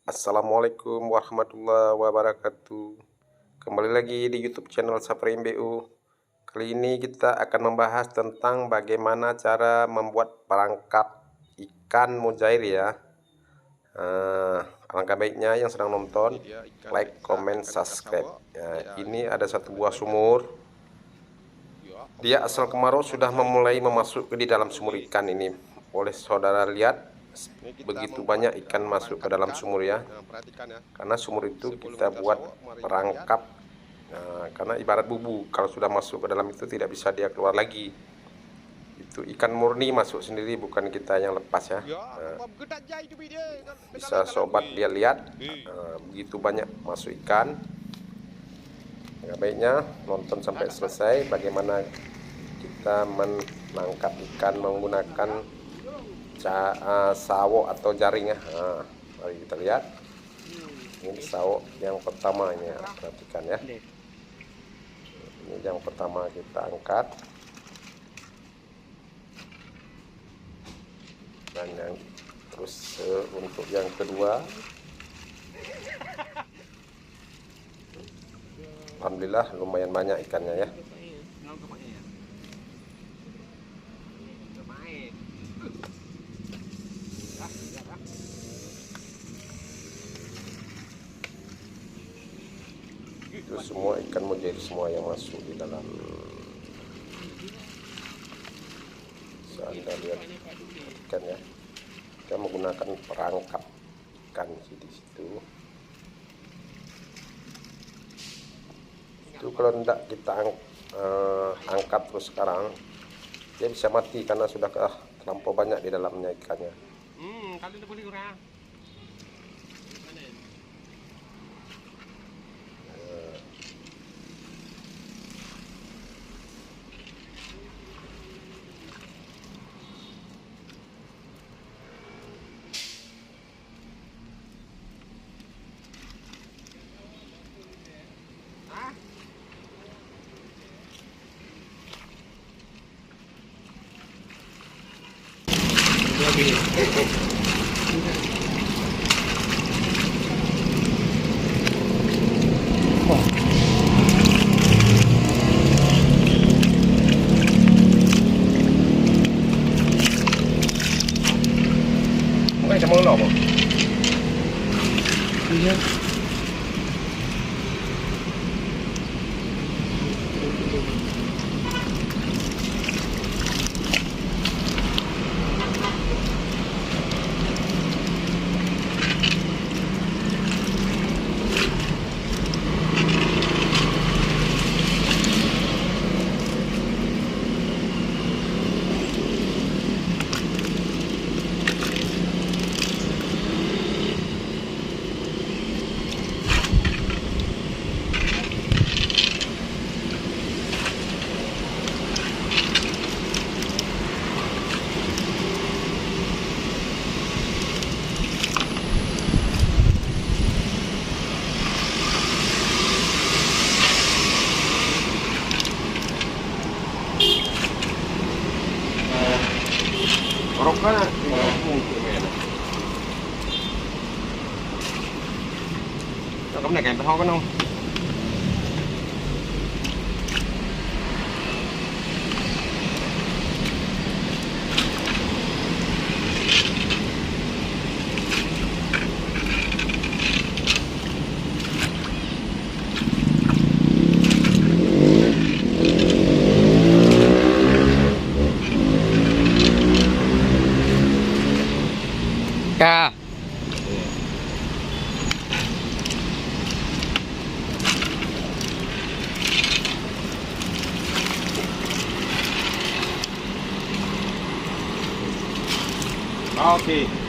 Assalamualaikum warahmatullahi wabarakatuh. Kembali lagi di YouTube channel Sapri MBU. Kali ini kita akan membahas tentang bagaimana cara membuat perangkap ikan mujair ya. Alangkah baiknya yang sedang nonton like, comment, subscribe. Ini ada satu buah sumur. Dia asal kemarau sudah memulai memasuki di dalam sumur ikan ini. Boleh saudara lihat, begitu banyak ikan masuk ke dalam sumur ya. Karena sumur itu kita buat perangkap. Karena ibarat bubu, kalau sudah masuk ke dalam itu tidak bisa dia keluar lagi. Itu ikan murni masuk sendiri, bukan kita yang lepas ya. Bisa sobat dia lihat, begitu banyak masuk ikan. Baiknya nonton sampai selesai bagaimana kita menangkap ikan menggunakan sawok atau jaring ya. Mari kita lihat. Ini sawok yang pertama ini ya, perhatikan ya. Ini yang pertama kita angkat. Dan yang terus untuk yang kedua. Alhamdulillah lumayan banyak ikannya ya. Itu semua ikan mujair semua yang masuk di dalam. Bisa Anda lihat ikan ya. Kita menggunakan perangkap ikan di situ. Itu kalau tidak kita angkat terus sekarang, dia bisa mati karena sudah terlampau banyak di dalamnya ikannya. Kali itu boleh kurang. Bukan cuma lo apa? Iya. Rokana mungkin ya. Nó cái này kèm thôi có không? Ca. Oke.